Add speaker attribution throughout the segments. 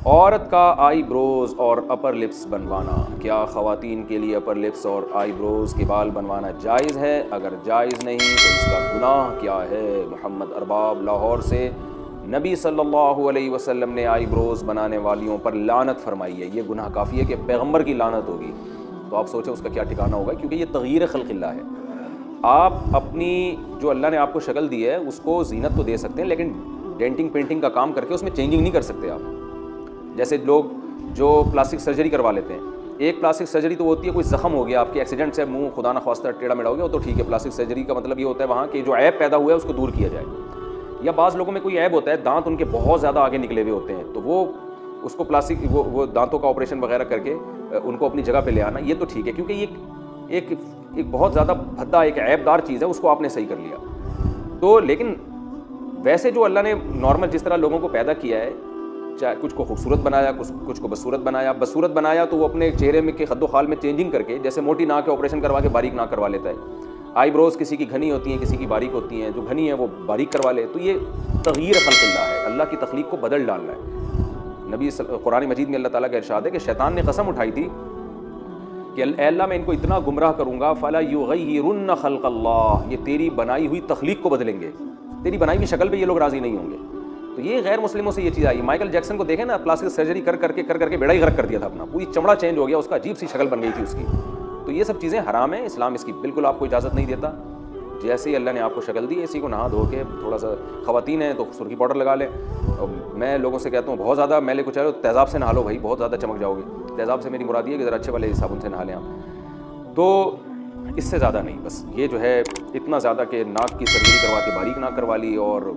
Speaker 1: औरत का आईब्रोज और अपर लिप्स बनवाना, क्या ख़वातीन के लिए अपर लिप्स और आईब्रोज के बाल बनवाना जायज़ है? अगर जायज़ नहीं तो इसका गुनाह क्या है? मोहम्मद अरबाब लाहौर से, नबी सल्लल्लाहु अलैहि वसल्लम ने आईब्रोज बनाने वालियों पर लानत फरमाई है। ये गुनाह काफ़ी है कि पैगम्बर की लानत होगी, तो आप सोचें उसका क्या ठिकाना होगा, क्योंकि ये तग़यीर खल्क़िल्लाह है। आप अपनी जो अल्लाह ने आपको शक्ल दी है उसको ज़ीनत तो दे सकते हैं, लेकिन डेंटिंग पेंटिंग का काम करके उसमें चेंजिंग नहीं कर सकते आप। जैसे लोग जो प्लास्टिक सर्जरी करवा लेते हैं, एक प्लास्टिक सर्जरी तो होती है कोई ज़ख्म हो गया, आपके एक्सीडेंट से मुंह खुदा न ख्वास्ता टेढ़ा मेढ़ा हो गया, तो ठीक है। प्लास्टिक सर्जरी का मतलब ये होता है वहाँ कि जो ऐब पैदा हुआ है उसको दूर किया जाए। या बाज़ लोगों में कोई ऐब होता है, दांत उनके बहुत ज़्यादा आगे निकले हुए होते हैं, तो वो उसको प्लास्टिक वो दांतों का ऑपरेशन वगैरह करके उनको अपनी जगह पर ले आना, ये तो ठीक है, क्योंकि ये एक बहुत ज़्यादा भद्दा एक ऐबदार चीज़ है, उसको आपने सही कर लिया। तो लेकिन वैसे जो अल्लाह ने नॉर्मल जिस तरह लोगों को पैदा किया है, चाहे कुछ को खूबसूरत बनाया, कुछ को बदसूरत बनाया तो वो अपने चेहरे में के खद्दो खाल में चेंजिंग करके, जैसे मोटी नाक के ऑपरेशन करवा के बारीक नाक करवा लेता है। आईब्रोज किसी की घनी होती हैं, किसी की बारीक होती हैं, जो घनी है वो बारीक करवा ले, तो ये तग़यीर खल्क़िल्लाह है, अल्लाह की तख्लीक को बदल डालना है। नबी कुरान मजीद में अल्लाह ताला का इरशाद है कि शैतान ने कसम उठाई थी कि अल्लाह मैं इनको इतना गुमराह करूँगा, फ़ला युग़य्यिरुन्न ख़ल्क़ल्लाह, ये तेरी बनाई हुई तख्लीक को बदलेंगे, तेरी बनाई हुई शक्ल पे ये लोग राज़ी नहीं होंगे। तो ये गैर मुस्लिमों से ये चीज़ आई। माइकल जैक्सन को देखें ना, प्लास्टिक सर्जरी कर करके बेड़ा ही गर्क कर दिया था अपना, पूरी चमड़ा चेंज हो गया, उसका अजीब सी शक्ल बन गई थी उसकी। तो ये सब चीज़ें हराम है, इस्लाम इसकी बिल्कुल आपको इजाज़त नहीं देता। जैसे ही अल्लाह ने आपको शक्ल दी, इसी को नहा धो के थोड़ा सा, ख़वातीन हैं तो सुर्खी पाउडर लगा लें। और मैं लोगों से कहता हूँ बहुत ज़्यादा मैले कुछ है तेज़ाब से नहा लो भाई, बहुत ज़्यादा चमक जाओगे। तेज़ाब से मेरी मुराद ये है कि ज़रा अच्छे वाले साबुन से नहा लें आप, तो इससे ज़्यादा नहीं। बस ये जो है इतना ज़्यादा कि नाक की सर्जरी करवा के बारीक नाक करवा ली, और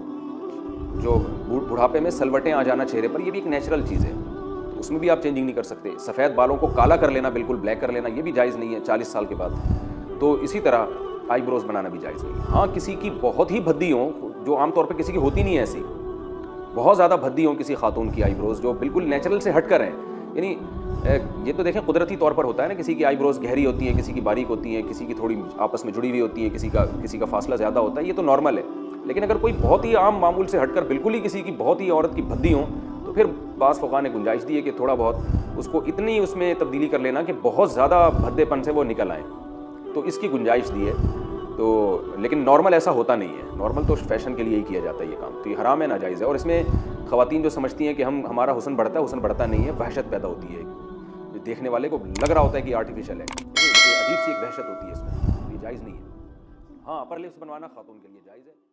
Speaker 1: जो बुढ़ापे में सलवटें आ जाना चेहरे पर, ये भी एक नेचुरल चीज़ है, तो उसमें भी आप चेंजिंग नहीं कर सकते। सफ़ेद बालों को काला कर लेना, बिल्कुल ब्लैक कर लेना, ये भी जायज़ नहीं है 40 साल के बाद। तो इसी तरह आईब्रोज बनाना भी जायज़ नहीं है। हाँ, किसी की बहुत ही भद्दी हो, जो आमतौर पर किसी की होती नहीं है ऐसी, बहुत ज़्यादा भद्दी हो किसी खातून की आईब्रोज, जो बिल्कुल नेचुरल से हट कर हैं, यानी ये तो देखें कुदरती तौर पर होता है ना, किसी की आईब्रोज गहरी होती हैं, किसी की बारीक होती हैं, किसी की थोड़ी आपस में जुड़ी हुई होती हैं, किसी का फासला ज़्यादा होता है, ये तो नॉर्मल है। लेकिन अगर कोई बहुत ही आम मामूल से हटकर बिल्कुल ही किसी की बहुत ही औरत की भद्दी हो, तो फिर बाज़ फ़ुक़हा ने गुंजाइश दी है कि थोड़ा बहुत उसको इतनी उसमें तब्दीली कर लेना कि बहुत ज़्यादा भद्देपन से वो निकल आएँ, तो इसकी गुंजाइश दी है। तो लेकिन नॉर्मल ऐसा होता नहीं है, नॉर्मल तो फ़ैशन के लिए ही किया जाता है ये काम, तो ये हराम है, नाजायज़ है। और इसमें ख़वातीन जो समझती हैं कि हमारा हुस्न बढ़ता है, हुस्न बढ़ता नहीं है, वहशत पैदा होती है। देखने वाले को लग रहा होता है कि आर्टिफिशियल है, अजीब सी एक वहशत होती है इसमें, ये जायज़ नहीं है। हाँ, अपर लिप्स बनवाना खातून के लिए जायज़ है।